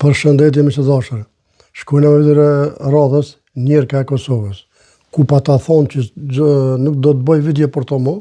Përshëndetje me të dashur. Shkojnë me vëdër radhës njerëka e Kosovës. Ku pa ta thonë që nuk do të bëj video për to mo,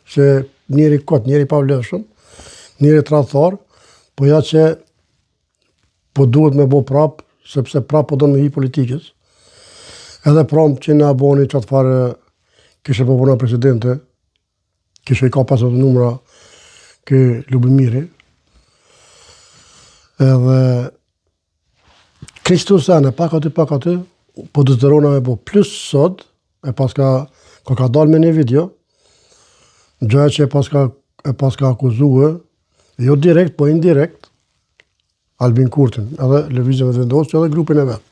se njeri kot, njeri pa vlefshëm, njeri tradhtar, po ja që po duhet me bo prap, sepse prap po do me hi politikës. Edhe pram që në aboni që atë farë kishe po puna presidente, kishe i ka pasat numra ke Lubimiri, edhe Kristus anë, pak aty, po dëzërona me bo. Plus sot, e paska ka dalë me një video, gjëja që e paska akuzue, jo direkt, po indirekt, Albin Kurtin, edhe Lëvizjen e Vendosë, edhe grupin e vetë.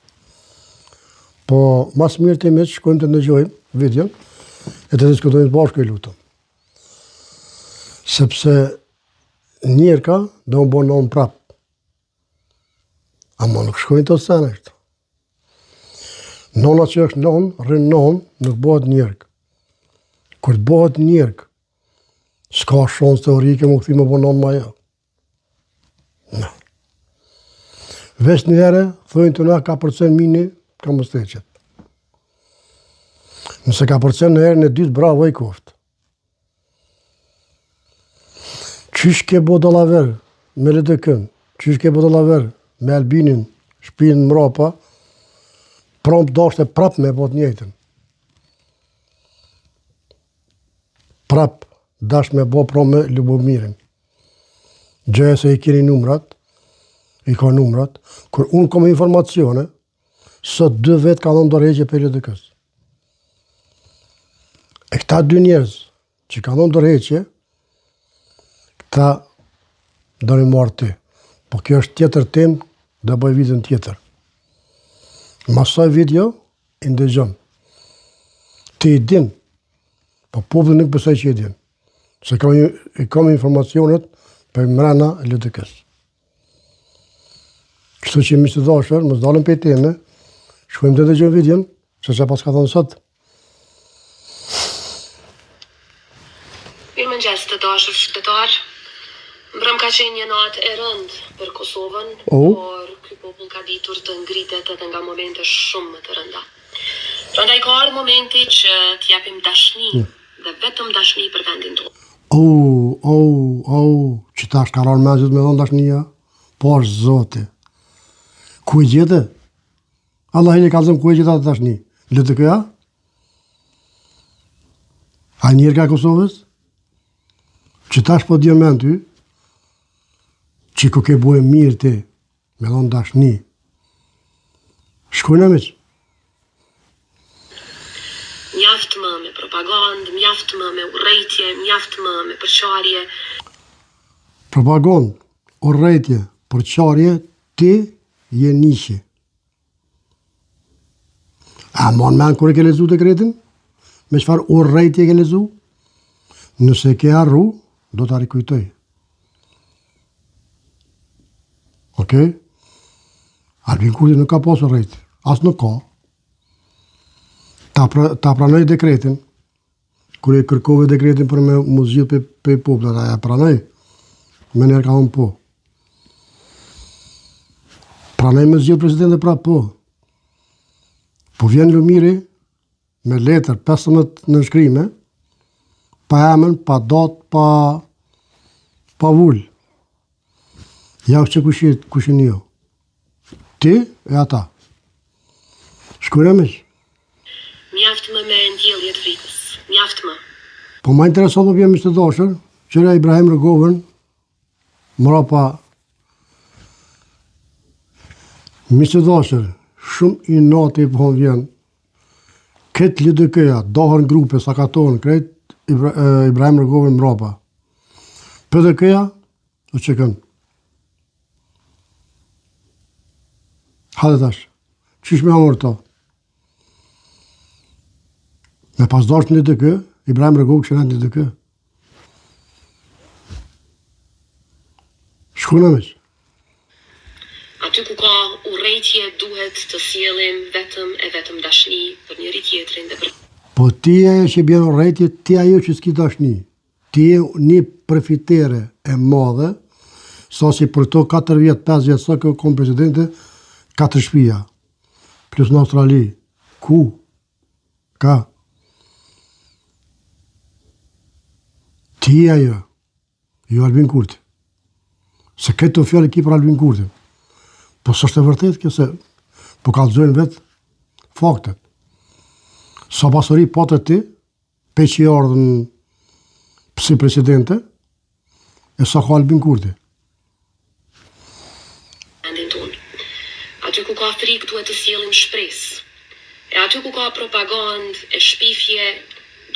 Po, mas mirë të imi që shkojmë të ndëgjojmë videon, e të diskutojmë të bashkë e lutëm. Sepse njerëka do më bo nëmë prapë. Ama nuk shkojnë të sene këtë. Nona që është nonë, rrinë nonë, nuk bëhet njerëk. Kur të bëhet njerëk, s'ka shans teorike më këthi më bo nonë ma jo. No. Vesh një herë, thujnë të na ka përcen mini, ka më steqet. Nëse ka përcen në herë në dytë, bravo i koftë. Qysh ke bo dolaver me LDK-n, qysh ke bo dolaver me Albinin, shpinë mrapa, prompt dashte prap me bot njëjtën. Prap dash me bo prom me Lubomirin. Gjëja se i keni numrat, i ka numrat, kur unë kom informacione, sot 2 vetë ka dhënë dorëheqje për LDK-s. E këta 2 njerëz që ka dhënë dorëheqje, këta do në marrë ty. Po kjo është tjetër temë, dhe bëj videon tjetër. Masaj video, i ndëgjën. Ti i din, po popullin nuk besoj që i din. Se kam informacionet për mrena LDK-s. Kështu që mi të dashër, më zdalën për teme, shkojmë të ndëgjën videon, se që pas ka thonë sot. Mirëmëngjes të dashur qytetar. Mbrëm ka qenë një natë e rëndë për Kosovën, por ky popull ka ditur të ngritet edhe nga momente shumë më të rënda. Prandaj ka ardhur momenti që t'japim dashni dhe vetëm dashni për vendin tonë. Që tash ka rarë mezit me dhonë dashnia? Po është zote. Ku i gjete? Allah i le kalzëm ku i gjeta të dashni? LDK-ja? A njërë ka Kosovës? Që tash po djenë me në ty? Që ku ke bujë mirë ti, me dhonë dashni. Shkojnë me që? Mjaft më me propagandë, mjaft më me urrejtje, mjaft më me përqarje. Propagandë, urrejtje, përqarje, ti je nishi. A mon men kur e ke lezu dekretin? Me qëfar urrejtje ke lezu? Nëse ke arru, do të rikujtoj. Ok? Albin Kurti nuk ka pasur rejtë. As nuk ka. Ta pranoj dekretin. Kër e kërkove dekretin për me muzgjit për popullat, a pranoj. Me njerë ka thonë po. Pranoj me zgjit presidente pra po. Po vjen Lumiri me letër 15 nënshkrime, pa emën, pa datë, pa vull. Ja që kushin jo. Ti e ata. Shkojnë me që? Mjaft më me ndjelljet frikës. Mjaft më. Po ma interesat më vjen të dashër, qëra Ibrahim Rëgovën, mrapa të dashër, shumë i nati po vjen, këtë LDK-ja, dahën grupe, sakatonë, këtë Ibrahim Rëgovën mrapa. PDK-ja, o që kënë. Hade tash, qysh me amur ta? Me pas dash në LDK, Ibrahim Rëgovë kështë në LDK. Shkuna me që? Aty ku ka urrejtje duhet të sjellim vetëm dashni për njëri tjetrin dhe për... Po ti e që bjen urrejtje, ti ajo që s'ki dashni. Ti e një përfitere e madhe, sa si për to 4 vjet, 5 vjet, sa kjo kom presidente, 4 shtëpia, plus në Australi. Ku? Ka? Ti ajo, jo Albin Kurti. Se këtë të fjallë ki për Albin Kurti. Po së është e vërtet kjo se, po kallëzojnë vetë faktet. Sa pasuri patë ti, pe që i ardhën si presidente, e sa ka Albin Kurti. Aty ku ka frikë duhet të sjellim shpresë. E aty ku ka propagandë e shpifje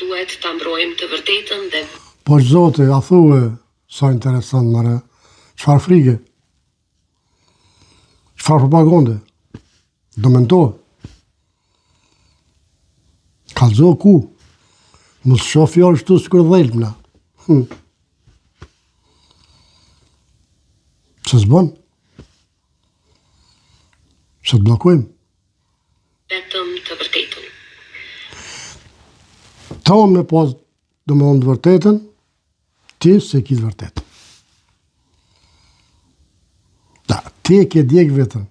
duhet ta mbrojmë të vërtetën dhe Po zote, a thue, sa interesant mëre, çfarë frike? Çfarë propagande? Do mentohet. Kallëzo ku? Mos shoh fjalë shtu sikur dhëlmna. Që s'bën? Që të blokojmë? vetëm të vërtetën. Tonë me pas do më thonë të vërtetën, ti se ki të vërtetën. Da, ti e ke djek vetën.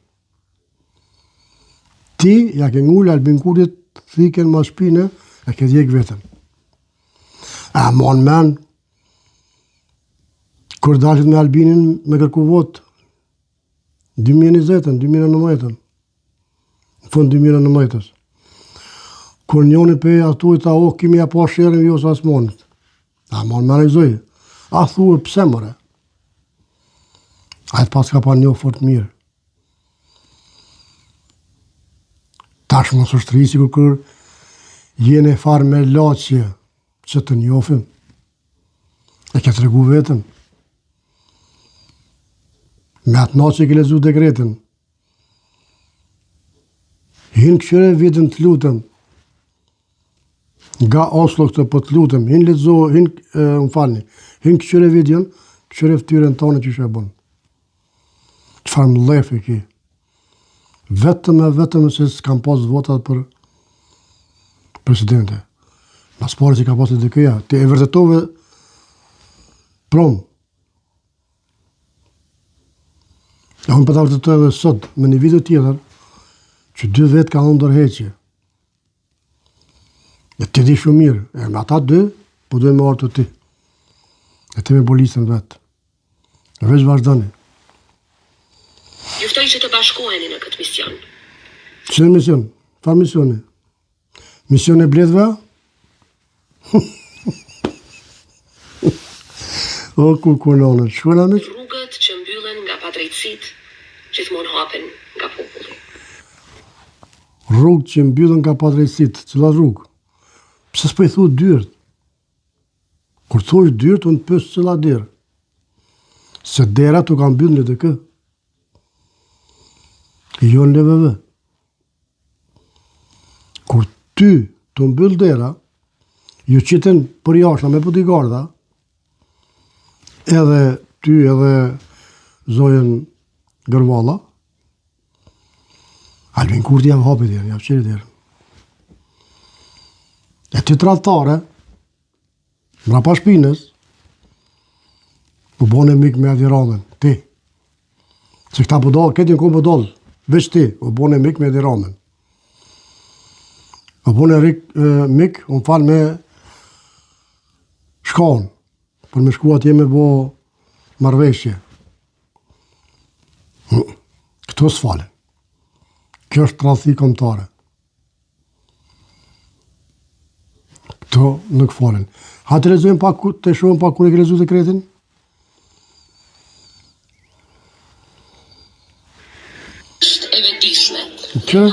Ti, ja ke ngullë Albin Kurtit, thiken ma shpine, e ke djek vetën. A mon men, kur dashit me Albinin me kërku votë, 2020, 2019, në fund 2019. Kur njoni pe atu i ta, kimi ja pa shërën jo sa s'monit. A mon me rejzoj. A thue pse mëre. A e pas ka pa njohë fort mirë. Tash mos është risi kur jene farë me laqje që të njofim. E ke të regu vetën. Me atë natë që ke lezu dekretin. Hinë këshire vitën të lutëm. Nga Oslo këtë po të lutëm. Hinë lezo, më falni. Hinë këshire vitën, këshire ftyren tonë që shë e bënë. Qëfar më lefe ki. Vetëm se s'kam pas votat për presidente. Mas pare që ka pas të këja. Ti e vërtetove promë. Ja unë për ta vërtetoj edhe sot, me një video tjetër, që 2 vetë ka unë dërheqje. E ti di shumë mirë. E me ata 2, po dojnë me artë të ti. E ti me policën vetë. E veç vazhdani. Juftoj që të bashkoheni në këtë mision. Që mision? Farë misioni? Mision e bledhve? O, ku kolonët, shkona me? Rrugët që mbyllen nga padrejtësit, gjithmonë hapen nga populli. Rrugë që mbyllen nga padrejtësit, cila rrugë? Pse s'po i thu dyrt? Kur thuj dyrt, unë të pësë cila derë. Se dera të kam mbyllën e të kë. Jo në leveve. Kur ty të mbyll dera, ju qiten për jashta me bodyguarda, edhe ty edhe zojen Gërvalla, Albin Kurti jam hapi dherë, jam qiri dherë. E ty tradhtare, mra pa shpines, po bone mik me Edi Ramën, ti. Se këta po dalë, këtë në kom po dalë, veç ti, po bone mik me Edi Ramën. Po bone mik, unë falë me shkanë, për me shku atje me bo marveshje. Këto s'falen. Kjo është tradhti kombëtare. Këto nuk falen. Ha të lexojmë pak, të shohim pak kur e ke lezu dekretin? Është e vetëdijshme. Që?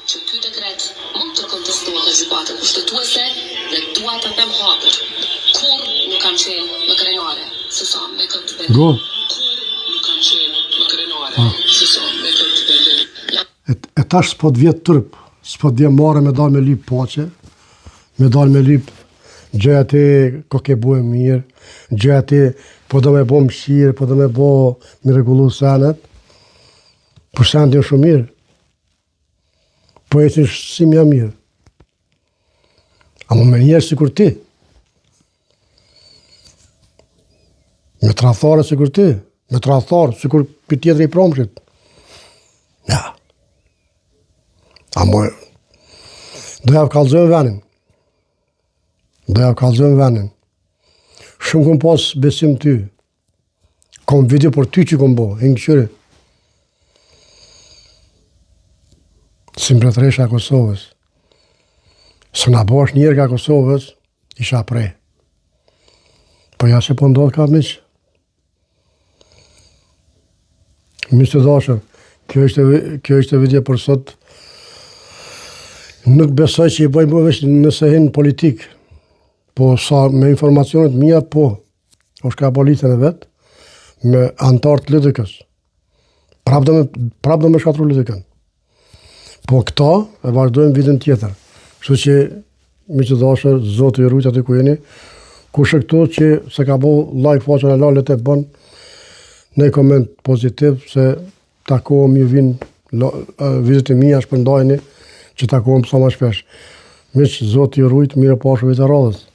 Që ky dekret mund të kontestohet në gjykatën kushtetuese dhe dua ta them hapur. Kur nuk kam qenë më krenare, se sa me këtë vendim. Go. Kur nuk kam qenë më krenare, se sa me këtë vendim. E tash s'po të vjetë tërp, s'po të vjetë mare me dalë me lip pache, me dalë me lip gjëja ti ko ke bue mirë, gjëja ti po do me bo mëshirë, po do me bo me regullu senet, për senet jo shumë mirë, po e që si mja mirë. A më me njerë si kur ti, me trathare si kur ti, me tradhtar, sikur për tjetër i promshit. Ja. A moj, do ja kallëzojmë venin. Shumë kom pas besim ty. Kom video për ty që kom bo, hinë qyri. Si mbretëresha Kosovës. Së nga bo është njerë ka Kosovës, isha prej. Po ja se po ndodhë ka miqë. Miqë të dashër, kjo ishte video për sot. Nuk besoj që i bëjmë veç nëse hinë politikë. Po sa me informacionet mija, po. është ka policën e vetë, me antarë të LDK-s. Prap do me shkatru LDK-n. Po këta e vazhdojmë vidin tjetër. Kështu që, mi që dashër, zotë i rujtë aty ku jeni, kush e këtu që se ka bo like faqën e lalet e bën në koment pozitiv, se takohem ju vinë videt e mija shpërndajni, që takohem sa ma shpesh. Mi që zotë i rujtë, mire pashë vitë e radhës.